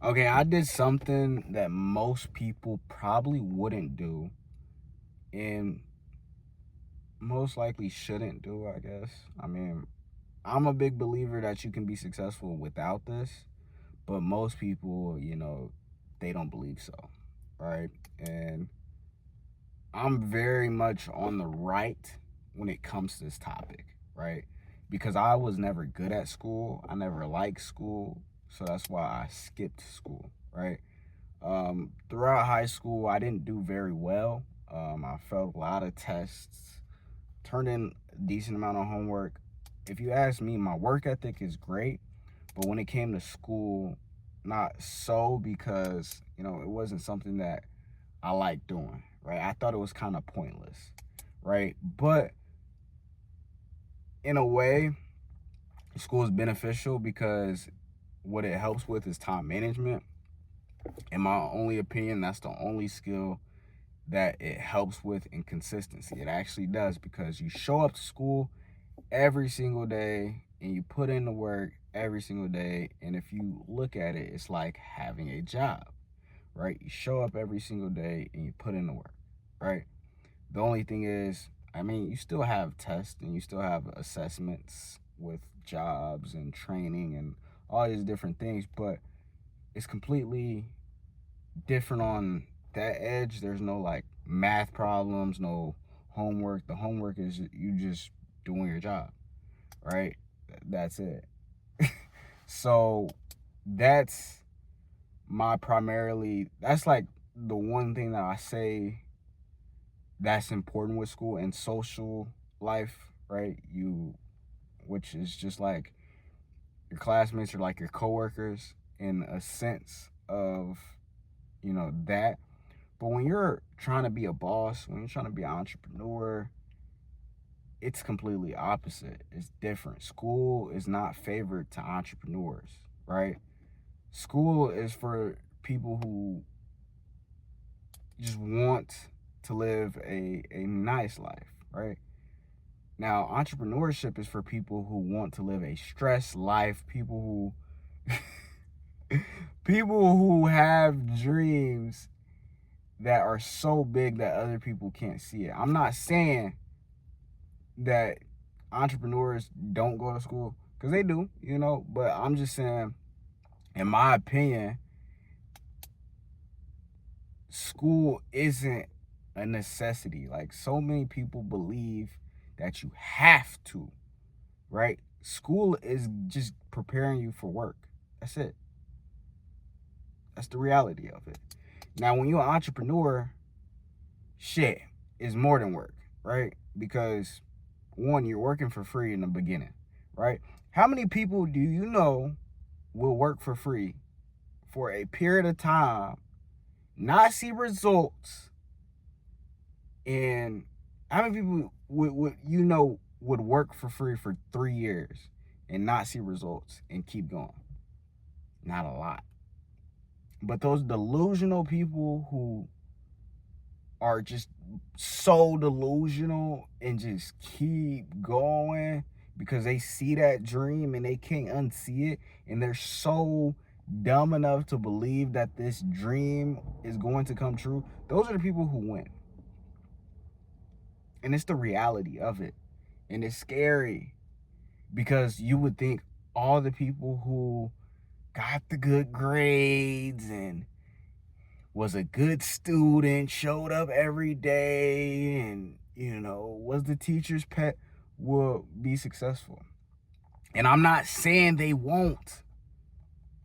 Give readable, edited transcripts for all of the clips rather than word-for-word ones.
Okay, I did something that most people probably wouldn't do and most likely shouldn't do, I guess. I mean, I'm a big believer that you can be successful without this, but most people, they don't believe so, right? And I'm very much on the right when it comes to this topic, right? Because I was never good at school. I never liked school. So that's why I skipped school, right? Throughout high school, I didn't do very well. I failed a lot of tests, turned in a decent amount of homework. If you ask me, my work ethic is great, but when it came to school, not so because, it wasn't something that I liked doing, right? I thought it was kind of pointless, right? But in a way, school is beneficial because what it helps with is time management. In my only opinion, that's the only skill that it helps with in consistency. It actually does because you show up to school every single day and you put in the work every single day. And if you look at it, it's like having a job, right? You show up every single day and you put in the work, right? The only thing is, I mean, you still have tests and you still have assessments with jobs and training and all these different things, but it's completely different on that edge. There's no like math problems, no homework. The homework is you just doing your job, right? That's it. So that's that's like the one thing that I say that's important with school and social life, right? Which is just like your classmates are like your coworkers in a sense of, that. But when you're trying to be a boss, when you're trying to be an entrepreneur, it's completely opposite. It's different. School is not favored to entrepreneurs, right? School is for people who just want to live a nice life, right? Now, entrepreneurship is for people who want to live a stressed life, people who have dreams that are so big that other people can't see it. I'm not saying that entrepreneurs don't go to school because they do, but I'm just saying, in my opinion, school isn't a necessity. Like, so many people believe that you have to, right? School is just preparing you for work. That's it. That's the reality of it. Now, when you're an entrepreneur, shit is more than work, right? Because one, you're working for free in the beginning, right? How many people do you know will work for free for a period of time, not see results, and how many people would work for free for 3 years and not see results and keep going? Not a lot. But those delusional people who are just so delusional and just keep going because they see that dream and they can't unsee it, and they're so dumb enough to believe that this dream is going to come true, those are the people who win. And it's the reality of it. And it's scary because you would think all the people who got the good grades and was a good student, showed up every day, and, was the teacher's pet will be successful. And I'm not saying they won't,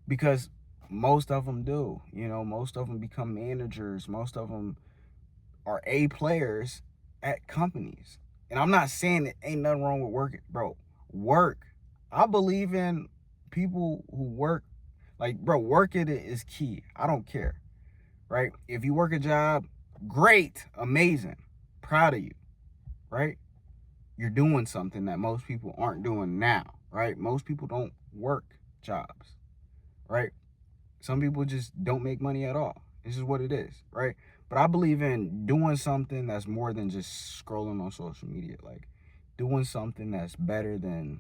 because most of them do. Most of them become managers. Most of them are A players at companies. And I'm not saying that ain't nothing wrong with work, bro. Work. I believe in people who work. Like, bro, work it is key. I don't care, right? If you work a job, great, amazing, proud of you, right? You're doing something that most people aren't doing now, right? Most people don't work jobs, right? Some people just don't make money at all. This is what it is, right? But I believe in doing something that's more than just scrolling on social media. Like, doing something that's better than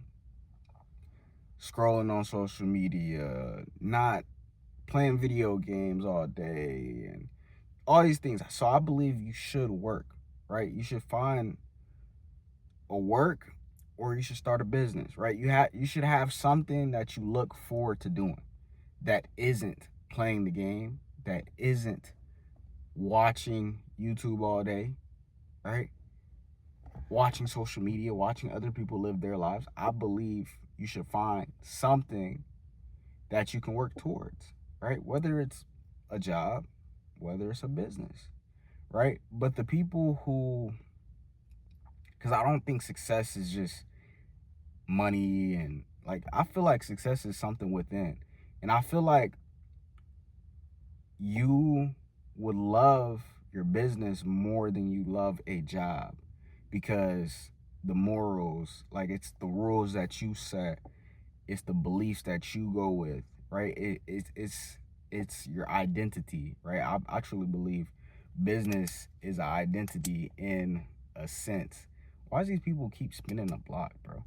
scrolling on social media, not playing video games all day and all these things. So I believe you should work, right? You should find a work or you should start a business, right? You should have something that you look forward to doing that isn't playing the game, that isn't watching YouTube all day, right? Watching social media, watching other people live their lives. I believe you should find something that you can work towards, right? Whether it's a job, whether it's a business, right? But the people who, because I don't think success is just money and like, I feel like success is something within. And I feel like you would love your business more than you love a job because the morals, like it's the rules that you set, it's the beliefs that you go with, right? It's your identity, right? I truly believe business is an identity in a sense. Why does these people keep spinning the block, bro?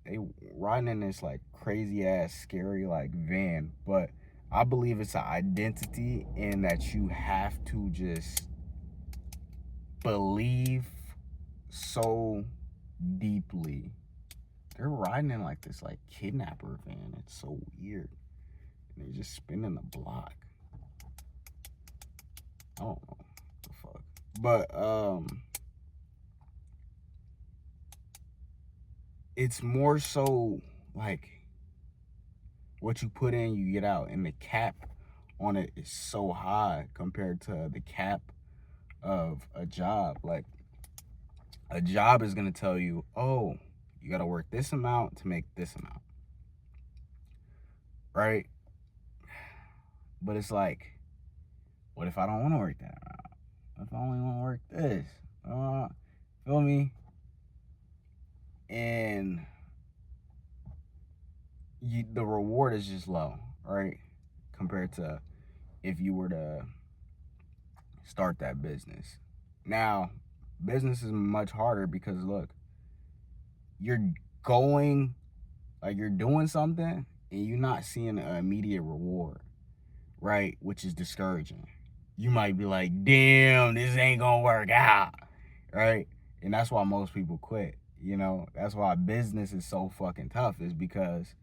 They riding in this like crazy ass scary like van, but I believe it's an identity in that you have to just believe so deeply. They're riding in like this like kidnapper van. It's so weird. And they're just spinning the block. I don't know what the fuck. But it's more so like what you put in, you get out. And the cap on it is so high compared to the cap of a job. Like a job is gonna tell you, oh, you gotta work this amount to make this amount, right? But it's like, what if I don't want to work that amount? What if I only want to work this? Feel me? And the reward is just low, right? Compared to if you were to start that business. Now, business is much harder because look, you're going, like you're doing something and you're not seeing an immediate reward, right? Which is discouraging. You might be like, damn, this ain't gonna work out, right? And that's why most people quit. You know, that's why business is so fucking tough, is because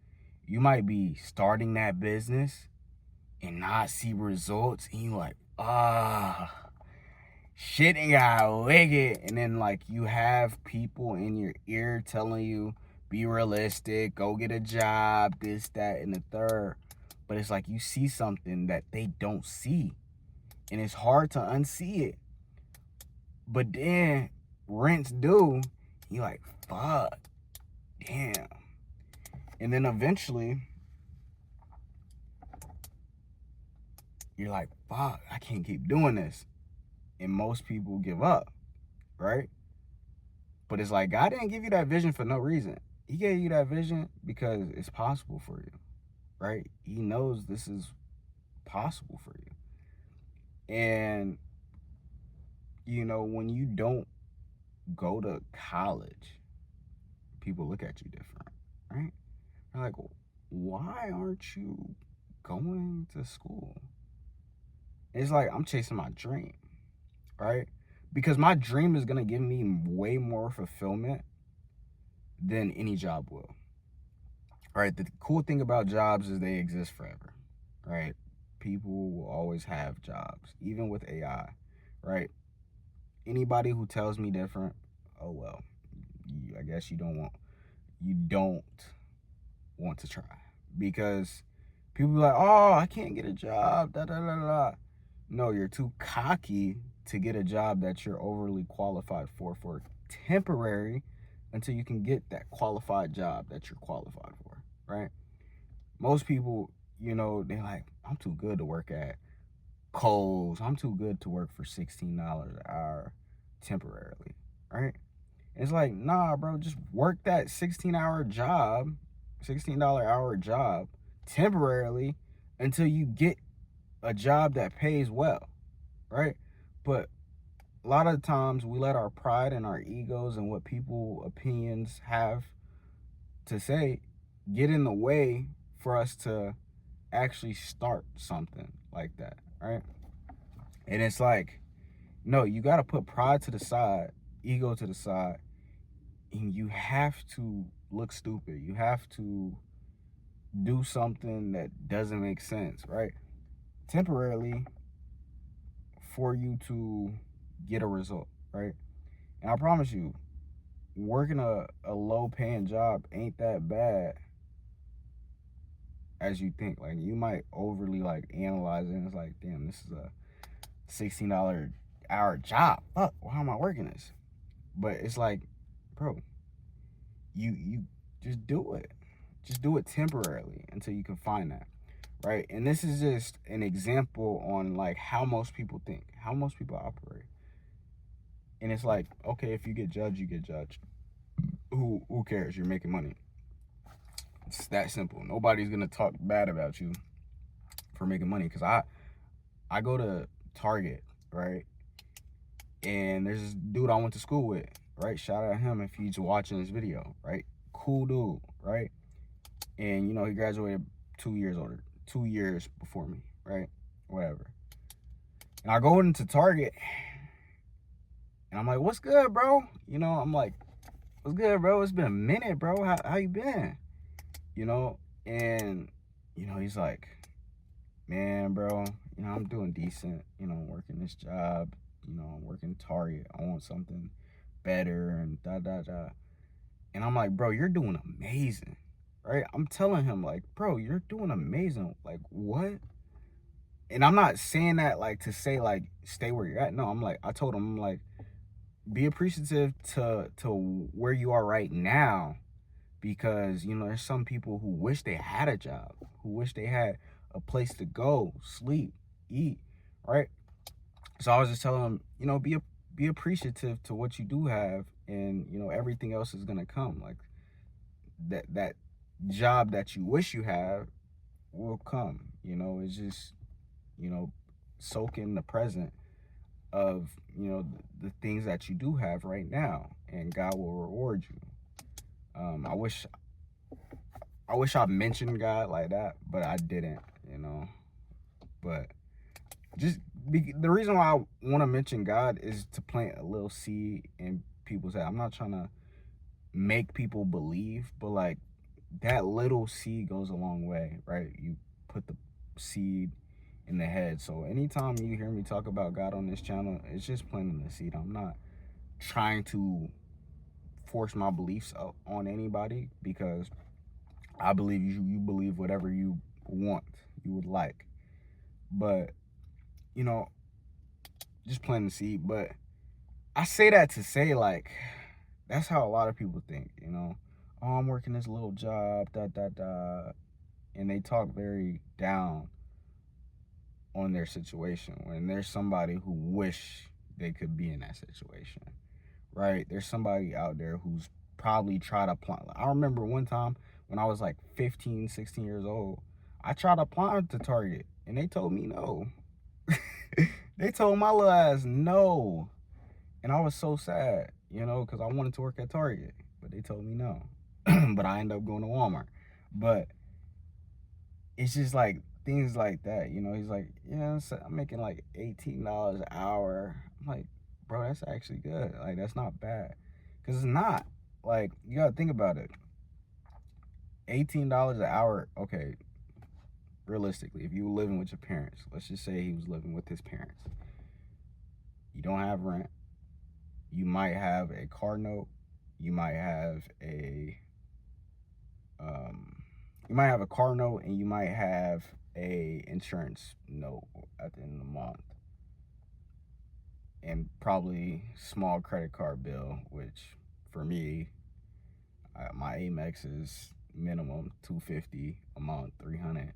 you might be starting that business and not see results, and you like, shit ain't got wicked. And then like you have people in your ear telling you, be realistic, go get a job, this, that, and the third. But it's like you see something that they don't see. And it's hard to unsee it. But then rent's due, you're like, fuck, damn. And then eventually, you're like, fuck, I can't keep doing this. And most people give up, right? But it's like, God didn't give you that vision for no reason. He gave you that vision because it's possible for you, right? He knows this is possible for you. And, you know, when you don't go to college, people look at you different, right? They're like, why aren't you going to school? It's like, I'm chasing my dream, right? Because my dream is going to give me way more fulfillment than any job will, right? The cool thing about jobs is they exist forever, right? People will always have jobs, even with AI, right? Anybody who tells me different, oh well, I guess you don't want to try, because people be like, oh, I can't get a job, da da da da. No, you're too cocky to get a job that you're overly qualified for temporary, until you can get that qualified job that you're qualified for, right? Most people, you know, they're like, I'm too good to work at Kohl's. I'm too good to work for $16 an hour temporarily, right? It's like, nah, bro, just work that $16 hour job temporarily until you get a job that pays well, right? But a lot of times we let our pride and our egos and what people opinions have to say get in the way for us to actually start something like that, right? And it's like, no, you got to put pride to the side, ego to the side, and you have to look stupid. You have to do something that doesn't make sense, right? Temporarily for you to get a result, right? And I promise you, working a low paying job ain't that bad as you think. Like, you might overly like analyze it, and it's like, damn, this is a $16 hour job. Fuck, why am I working this? But it's like, bro, you just do it. Just do it temporarily until you can find that, right? And this is just an example on like how most people think, how most people operate. And it's like, okay, if you get judged, you get judged. Who cares? You're making money. It's that simple. Nobody's gonna talk bad about you for making money. Cause I go to Target, right? And there's this dude I went to school with, right? Shout out him if he's watching this video, right? Cool dude, right? And you know, he graduated 2 years before me, right? Whatever. And I go into Target and I'm like, what's good, bro? You know, I'm like, what's good, bro? It's been a minute, bro. How you been? You know, and you know, he's like, man, bro, you know, I'm doing decent, you know, working this job, you know, I'm working Target. I want something better and da da da. And I'm like, bro, you're doing amazing. Right? I'm telling him, like, bro, you're doing amazing. Like, what? And I'm not saying that like to say like stay where you're at. No, I'm like, I told him, I'm like, be appreciative to where you are right now, because you know there's some people who wish they had a job, who wish they had a place to go, sleep, eat, right? So I was just telling him, you know, be appreciative to what you do have, and you know everything else is gonna come. Like that job that you wish you have will come. You know, it's just, you know, soak in the present of, you know, the things that you do have right now, and God will reward you. I wish I mentioned God like that, but I didn't, you know. But the reason why I want to mention God is to plant a little seed in people's head. I'm not trying to make people believe, but like that little seed goes a long way, right? You put the seed in the head. So anytime you hear me talk about God on this channel, it's just planting the seed. I'm not trying to force my beliefs on anybody, because I believe you believe whatever you want, you would like. But, you know, just planting the seed. But I say that to say, like, that's how a lot of people think, you know. Oh, I'm working this little job, da da da. And they talk very down on their situation when there's somebody who wish they could be in that situation, right? There's somebody out there who's probably tried to apply. I remember one time when I was like 15, 16 years old, I tried to apply to Target and they told me no. They told my little ass no. And I was so sad, you know, because I wanted to work at Target, but they told me no. But I ended up going to Walmart. But it's just like things like that, you know. He's like, yeah, I'm making like $18 an hour. I'm like, bro, that's actually good. Like, that's not bad, because it's not. Like, you gotta think about it. $18 an hour. Okay, realistically, if you were living with your parents, let's just say he was living with his parents. You don't have rent. You might have a car note. You might have a car note, and you might have a insurance note at the end of the month, and probably small credit card bill, which for me, my Amex is minimum $250 a month, $300,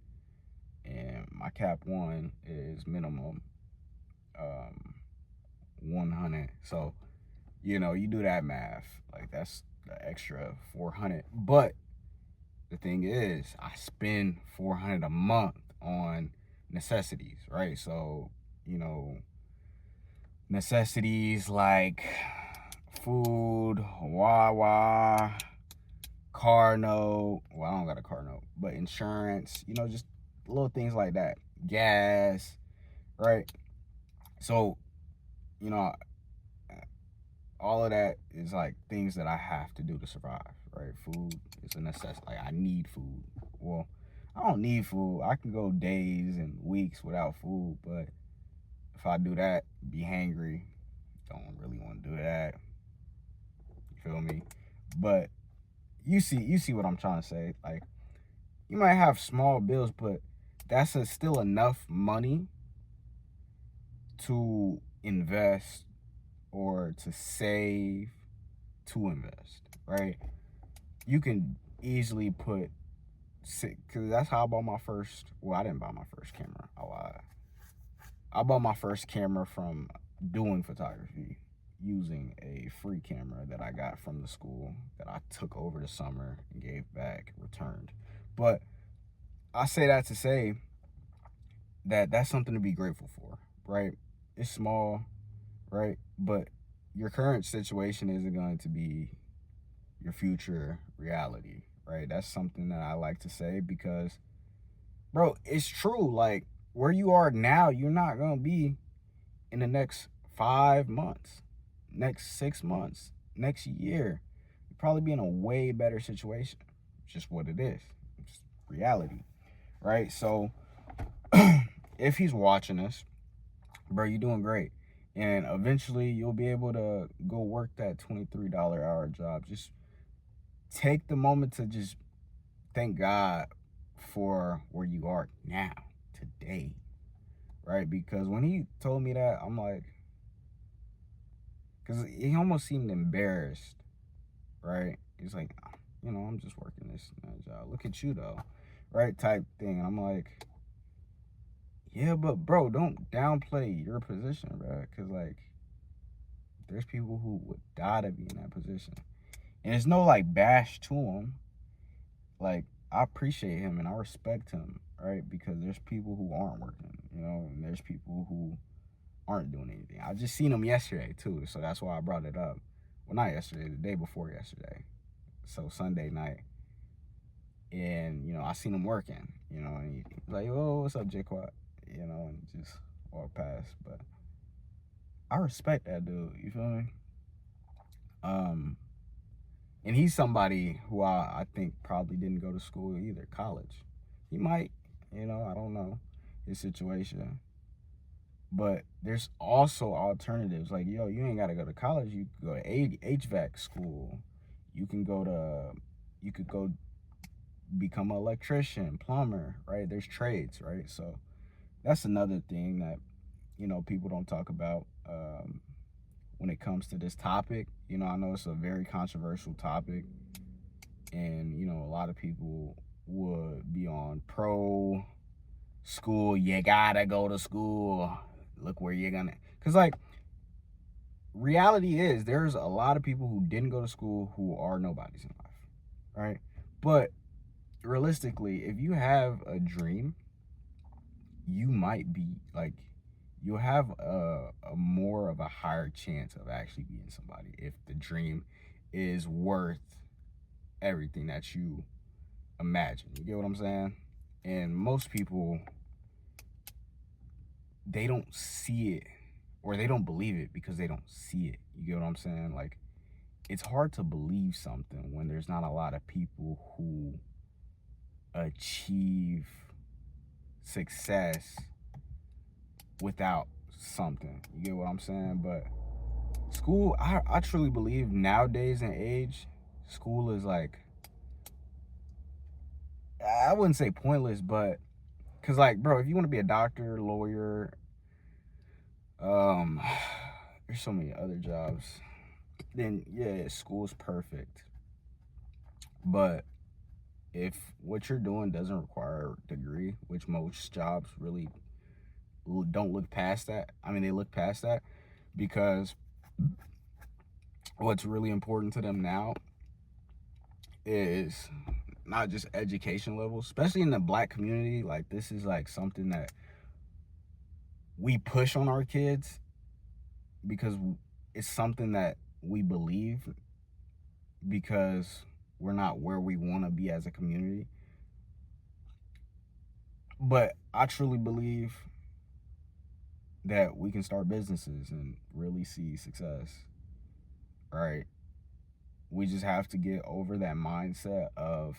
and my Cap One is minimum $100. So, you know, you do that math, like that's the extra $400. But the thing is, I spend $400 a month on necessities, right? So, you know, necessities like food, Wawa, car note. Well, I don't got a car note, but insurance, you know, just little things like that, gas, right? So, you know, all of that is like things that I have to do to survive, right? Food is a necessity. Like I need food. Well, I don't need food. I can go days and weeks without food, but if I do that, be hangry. Don't really want to do that. You feel me? But you see what I'm trying to say. Like you might have small bills, but still enough money to invest or to save to invest, right? You can easily put, because that's how I bought my first. Well, I didn't buy my first camera. I lied. I bought my first camera from doing photography using a free camera that I got from the school that I took over the summer and gave back, returned. But I say that to say that that's something to be grateful for, right? It's small, right? But your current situation isn't going to be your future reality, right? That's something that I like to say because, bro, it's true. Like, where you are now, you're not going to be in the next 5 months, next 6 months, next year. You'll probably be in a way better situation. It's just what it is. It's reality, right? So, if he's watching us, bro, you're doing great. And eventually you'll be able to go work that $23 hour job. Just take the moment to just thank God for where you are now, today, right? Because when he told me that, I'm like, because he almost seemed embarrassed, right? He's like, I'm just working this job. Look at you though, right? Type thing. And I'm like, yeah, but bro, don't downplay your position, bro. Because like, there's people who would die to be in that position. And there's no like bash to him. Like, I appreciate him and I respect him, right? Because there's people who aren't working, and there's people who aren't doing anything. I just seen him yesterday too, so that's why I brought it up. Well, not yesterday, the day before yesterday. So Sunday night. And, I seen him working, and he's like, oh, what's up, J-Quad? And just walk past. But I respect that dude, you feel me? And he's somebody who I think probably didn't go to school either, college. He might, I don't know his situation. But there's also alternatives. Like, yo, you ain't got to go to college. You can go to HVAC school. You can you could go become an electrician, plumber, right? There's trades, right? So that's another thing that, people don't talk about when it comes to this topic. I know it's a very controversial topic, and a lot of people would be on pro school. You gotta go to school. Look where you're gonna, because like, reality is there's a lot of people who didn't go to school who are nobodies in life, right? But realistically, if you have a dream, you might be like, you'll have a more of a higher chance of actually being somebody if the dream is worth everything that you imagine. You get what I'm saying? And most people, they don't see it, or they don't believe it because they don't see it. You get what I'm saying? Like, it's hard to believe something when there's not a lot of people who achieve success without something. You get what I'm saying? But school, I truly believe nowadays in age, school is like, I wouldn't say pointless, but because like, bro, if you want to be a doctor, lawyer, um there's so many other jobs, then yeah, school's perfect. But if what you're doing doesn't require a degree, which most jobs really don't look past that. I mean, they look past that because what's really important to them now is not just education levels, especially in the Black community. Like, this is like something that we push on our kids because it's something that we believe, because we're not where we want to be as a community. But I truly believe that we can start businesses and really see success, right? We just have to get over that mindset of,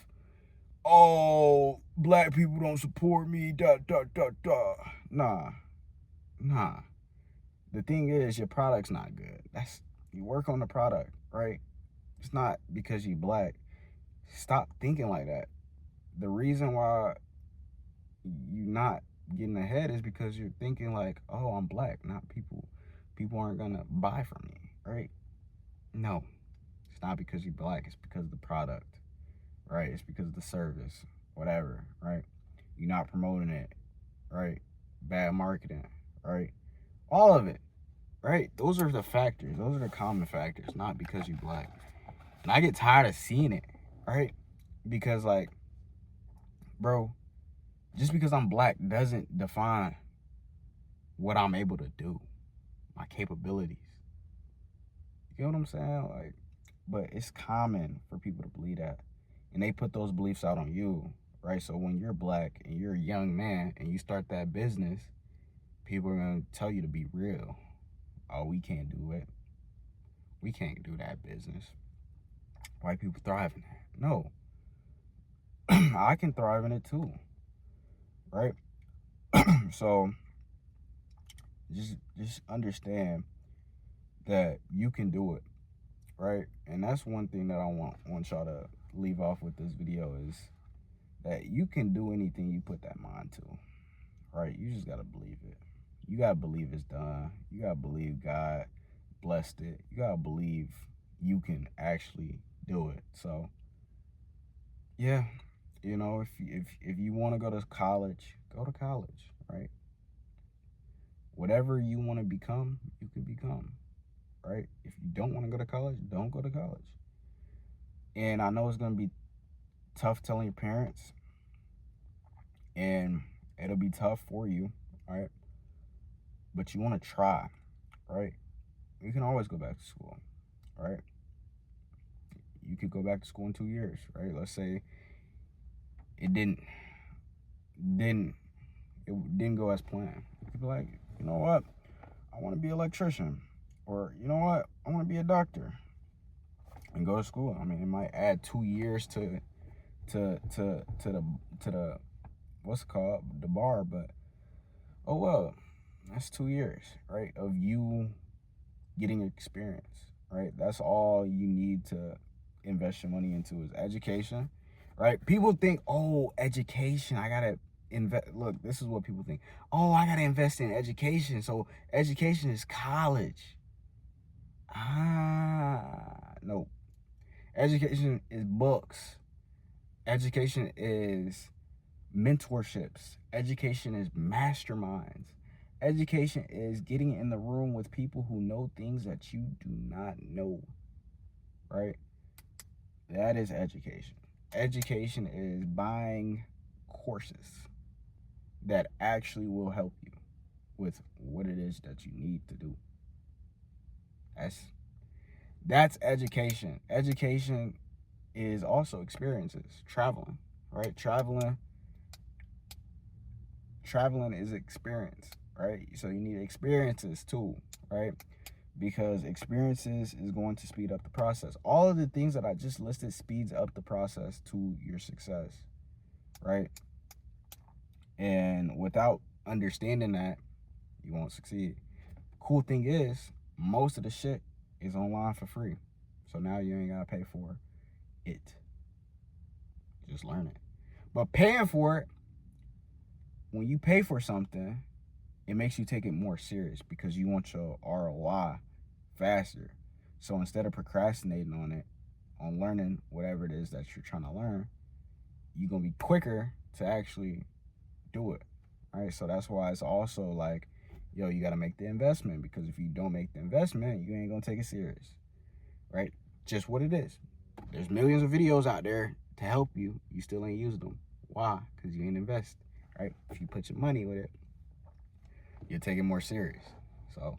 oh, black people don't support me, dot, dot, dot, dot. Nah. The thing is, your product's not good. You work on the product, right? It's not because you black. Stop thinking like that. The reason why you're not getting ahead is because you're thinking like, oh, I'm black, not people. People aren't gonna buy from me, right? No, it's not because you're black. It's because of the product, right? It's because of the service, whatever, right? You're not promoting it, right? Bad marketing, right? All of it, right? Those are the factors. Those are the common factors, not because you're black. And I get tired of seeing it, right? Because, like, bro, just because I'm black doesn't define what I'm able to do, my capabilities. You know what I'm saying? Like, but it's common for people to believe that. And they put those beliefs out on you, right? So when you're black and you're a young man and you start that business, people are going to tell you to be real. Oh, we can't do it. We can't do that business. White people thrive in that. No. I can thrive in it too, right? So just understand that you can do it, right? And that's one thing that I want y'all to leave off with this video is that you can do anything you put that mind to, right? You just gotta believe it. You gotta believe it's done. You gotta believe God blessed it. You gotta believe you can actually do it. So yeah, you know, if you want to go to college, right? Whatever you want to become, you can become, right? If you don't want to go to college, don't go to college. And I know it's gonna be tough telling your parents, and it'll be tough for you, right? But you want to try, right? You can always go back to school, right? You could go back to school in 2 years, right? Let's say it didn't it didn't go as planned. You could be like, you know what? I want to be an electrician, or you know what? I want to be a doctor, and go to school. I mean, it might add 2 years to the what's it called, the bar, but oh well, that's 2 years, right, of you getting experience, right? That's all you need to invest your money into is education, right? People think, oh, education, I gotta invest. Look, this is what people think. Oh, I gotta invest in education. So education is college. No. Education is books. Education is mentorships. Education is masterminds. Education is getting in the room with people who know things that you do not know, right? That is education. Education is buying courses that actually will help you with what it is that you need to do. That's education. Education is also experiences, traveling, right? Traveling is experience, right? So you need experiences too, right? Because experiences is going to speed up the process. All of the things that I just listed speeds up the process to your success, right? And without understanding that, you won't succeed. Cool thing is, most of the shit is online for free. So now you ain't gotta pay for it. Just learn it. But paying for it, when you pay for something, it makes you take it more serious because you want your ROI faster. So instead of procrastinating on it, on learning whatever it is that you're trying to learn, you're gonna be quicker to actually do it. Right? So that's why it's also like, yo, you gotta make the investment, because if you don't make the investment, you ain't gonna take it serious. Right? Just what it is. There's millions of videos out there to help you. You still ain't used them. Why? Because you ain't invest. Right? If you put your money with it, you'll take it more serious. So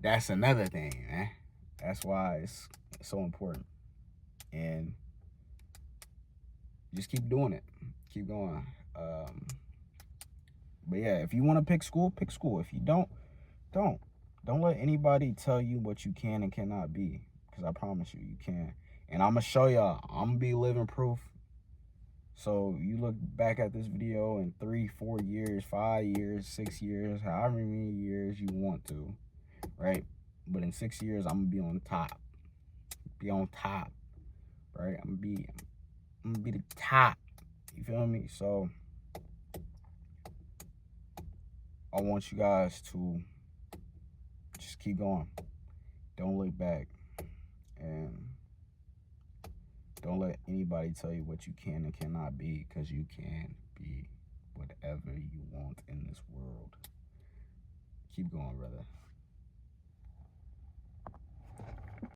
that's another thing, man. That's why it's so important. And just keep doing it. Keep going. But yeah, if you want to pick school, pick school. If you don't, don't. Don't let anybody tell you what you can and cannot be. Because I promise you, you can. And I'm going to show y'all. I'm going to be living proof. So you look back at this video in 3, 4 years, 5 years, 6 years, however many years you want to, right? But in 6 years, I'm going to be on top. Be on top, right? I'm gonna be the top. You feel me? So I want you guys to just keep going. Don't look back. And don't let anybody tell you what you can and cannot be, because you can be whatever you want in this world. Keep going, brother.